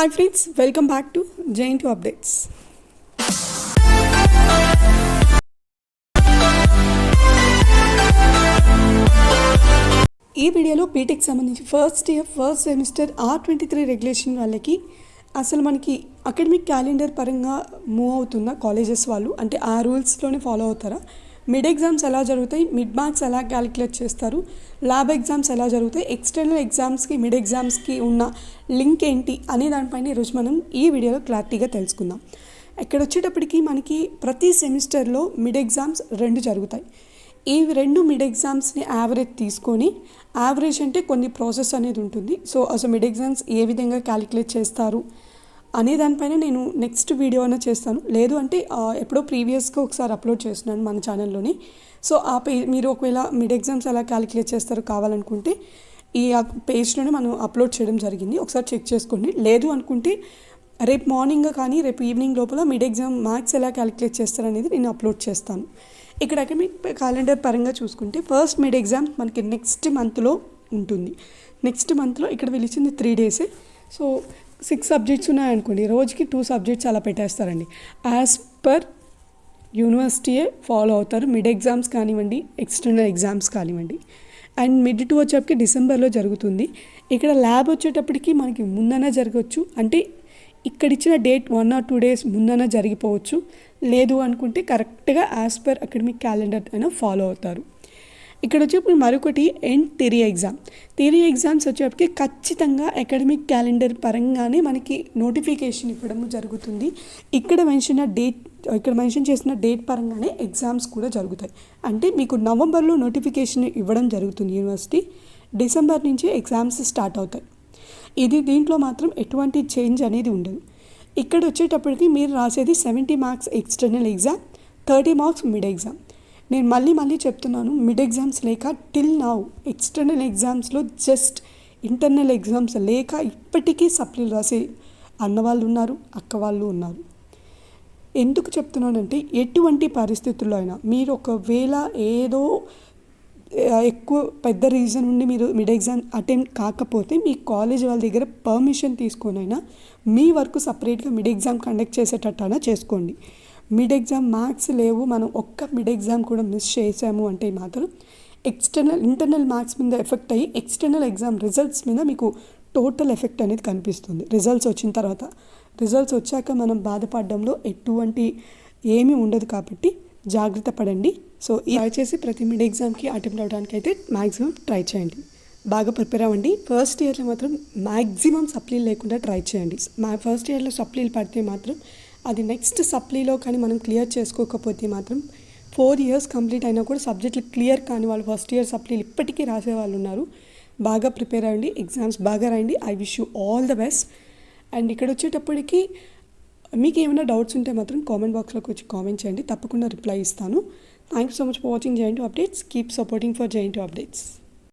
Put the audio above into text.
Hi friends, welcome back to JNT Updates. ఈ వీడియోలో BTech సంబంధించి ఫస్ట్ సెమిస్టర్ R23 రెగ్యులేషన్ వాళ్ళకి అసలు మనకి అకాడమిక్ క్యాలెండర్ పరంగా మూవ్ అవుతున్న కాలేజెస్ వాళ్ళు అంటే ఆ రూల్స్లోనే ఫాలో అవుతారా, మిడ్ ఎగ్జామ్స్ ఎలా జరుగుతాయి, మిడ్ మార్క్స్ ఎలా క్యాలిక్యులేట్ చేస్తారు, ల్యాబ్ ఎగ్జామ్స్ ఎలా జరుగుతాయి, ఎక్స్టర్నల్ ఎగ్జామ్స్కి మిడ్ ఎగ్జామ్స్కి ఉన్న లింక్ ఏంటి అనే దానిపైన ఈరోజు మనం ఈ వీడియోలో క్లారిటీగా తెలుసుకుందాం. ఇక్కడ వచ్చేటప్పటికి మనకి ప్రతి సెమిస్టర్లో మిడ్ ఎగ్జామ్స్ 2 జరుగుతాయి. ఈ 2 మిడ్ ఎగ్జామ్స్ని యావరేజ్ తీసుకొని, యావరేజ్ అంటే కొన్ని ప్రాసెస్ అనేది ఉంటుంది. సో అసలు మిడ్ ఎగ్జామ్స్ ఏ విధంగా క్యాలిక్యులేట్ చేస్తారు అనే దానిపైన నేను నెక్స్ట్ వీడియో అయినా చేస్తాను. లేదు అంటే ఎప్పుడో ప్రీవియస్గా ఒకసారి అప్లోడ్ చేస్తున్నాను మన ఛానల్లోని. సో ఆ మీరు ఒకవేళ మిడ్ ఎగ్జామ్స్ ఎలా క్యాలిక్యులేట్ చేస్తారో కావాలనుకుంటే ఈ పేజ్లోనే మనం అప్లోడ్ చేయడం జరిగింది, ఒకసారి చెక్ చేసుకోండి. లేదు అనుకుంటే రేపు మార్నింగ్ కానీ రేపు ఈవినింగ్ లోపల మిడ్ ఎగ్జామ్ మార్క్స్ ఎలా క్యాలిక్యులేట్ చేస్తారనేది నేను అప్లోడ్ చేస్తాను. ఇక్కడ అకాడమిక్ క్యాలెండర్ పరంగా చూసుకుంటే ఫస్ట్ మిడ్ ఎగ్జామ్ మనకి నెక్స్ట్ మంత్లో ఉంటుంది. నెక్స్ట్ మంత్లో ఇక్కడ పిలిచింది 3 డేసే. సో 6 సబ్జెక్ట్స్ ఉన్నాయనుకోండి, రోజుకి 2 సబ్జెక్ట్స్ అలా పెట్టేస్తారండి. యాజ్ పర్ యూనివర్సిటీయే ఫాలో అవుతారు. మిడ్ ఎగ్జామ్స్ కానివ్వండి, ఎక్స్టర్నల్ ఎగ్జామ్స్ కానివ్వండి. అండ్ మిడ్ 2 వచ్చేప్పటికి డిసెంబర్లో జరుగుతుంది. ఇక్కడ ల్యాబ్ వచ్చేటప్పటికి మనకి ముందనే జరగవచ్చు, అంటే ఇక్కడ ఇచ్చిన డేట్ 1 or 2 డేస్ ముందన జరిగిపోవచ్చు. లేదు అనుకుంటే కరెక్ట్గా యాజ్ పర్ అకాడమిక్ క్యాలెండర్ అయినా ఫాలో అవుతారు. ఇక్కడ వచ్చేప్పుడు మరొకటి థియరీ ఎగ్జామ్. థియరీ ఎగ్జామ్స్ వచ్చేప్పటికి ఖచ్చితంగా అకాడమిక్ క్యాలెండర్ పరంగానే మనకి నోటిఫికేషన్ ఇవ్వడం జరుగుతుంది. ఇక్కడ మెన్షన్ చేసిన డేట్ పరంగానే ఎగ్జామ్స్ కూడా జరుగుతాయి. అంటే మీకు నవంబర్లో నోటిఫికేషన్ ఇవ్వడం జరుగుతుంది యూనివర్సిటీ, డిసెంబర్ నుంచి ఎగ్జామ్స్ స్టార్ట్ అవుతాయి. దీంట్లో మాత్రం ఎటువంటి చేంజ్ అనేది ఉండదు. ఇక్కడ వచ్చేటప్పటికి మీరు రాసేది 70 marks external exam, 30 marks mid exam. నేను మళ్ళీ చెప్తున్నాను, మిడ్ ఎగ్జామ్స్ లేక టిల్ నౌ ఎక్స్టర్నల్ ఎగ్జామ్స్లో జస్ట్ ఇంటర్నల్ ఎగ్జామ్స్ లేక ఇప్పటికీ సప్లీలు రాసే అన్నవాళ్ళు ఉన్నారు, అక్క వాళ్ళు ఉన్నారు. ఎందుకు చెప్తున్నానంటే ఎటువంటి పరిస్థితుల్లో అయినా మీరు ఒకవేళ ఏదో ఎక్కువ పెద్ద రీజన్ ఉండి మీరు మిడ్ ఎగ్జామ్ అటెంప్ట్ కాకపోతే మీ కాలేజ్ వాళ్ళ దగ్గర పర్మిషన్ తీసుకొనైనా మీ వరకు సపరేట్గా మిడ్ ఎగ్జామ్ కండక్ట్ చేసేటట్టైనా చేసుకోండి. మిడ్ ఎగ్జామ్ మార్క్స్ లేవు, మనం ఒక్క మిడ్ ఎగ్జామ్ కూడా మిస్ చేసాము అంటే మాత్రం ఇంటర్నల్ మార్క్స్ మీద ఎఫెక్ట్ అయ్యి ఎక్స్టర్నల్ ఎగ్జామ్ రిజల్ట్స్ మీద మీకు టోటల్ ఎఫెక్ట్ అనేది కనిపిస్తుంది. రిజల్ట్స్ వచ్చిన తర్వాత, రిజల్ట్స్ వచ్చాక మనం బాధపడడంలో ఎటువంటి ఏమీ ఉండదు. కాబట్టి జాగ్రత్త పడండి. సో దయచేసి ప్రతి మిడ్ ఎగ్జామ్కి అటెంప్ట్ అవ్వడానికి అయితే మ్యాక్సిమం ట్రై చేయండి. బాగా ప్రిపేర్ అవ్వండి. ఫస్ట్ ఇయర్లో మాత్రం మ్యాక్సిమం సప్లీలు లేకుండా ట్రై చేయండి. ఫస్ట్ ఇయర్లో సప్లీలు పడితే మాత్రం అది నెక్స్ట్ సప్లీలో కానీ మనం క్లియర్ చేసుకోకపోతే మాత్రం 4 years కంప్లీట్ అయినా కూడా సబ్జెక్టులు క్లియర్ కాని వాళ్ళు ఫస్ట్ ఇయర్ సప్లీలు ఇప్పటికీ రాసే వాళ్ళు ఉన్నారు. బాగా ప్రిపేర్ అవ్వండి, ఎగ్జామ్స్ బాగా రాయండి. I wish you all the best. And ఇక్కడ వచ్చేటప్పటికి మీకు ఏమైనా డౌట్స్ ఉంటే మాత్రం కామెంట్ బాక్స్లోకి వచ్చి కామెంట్ చేయండి, తప్పకుండా రిప్లై ఇస్తాను. Thank you so much for watching JNT Updates. Keep supporting for JNT Updates.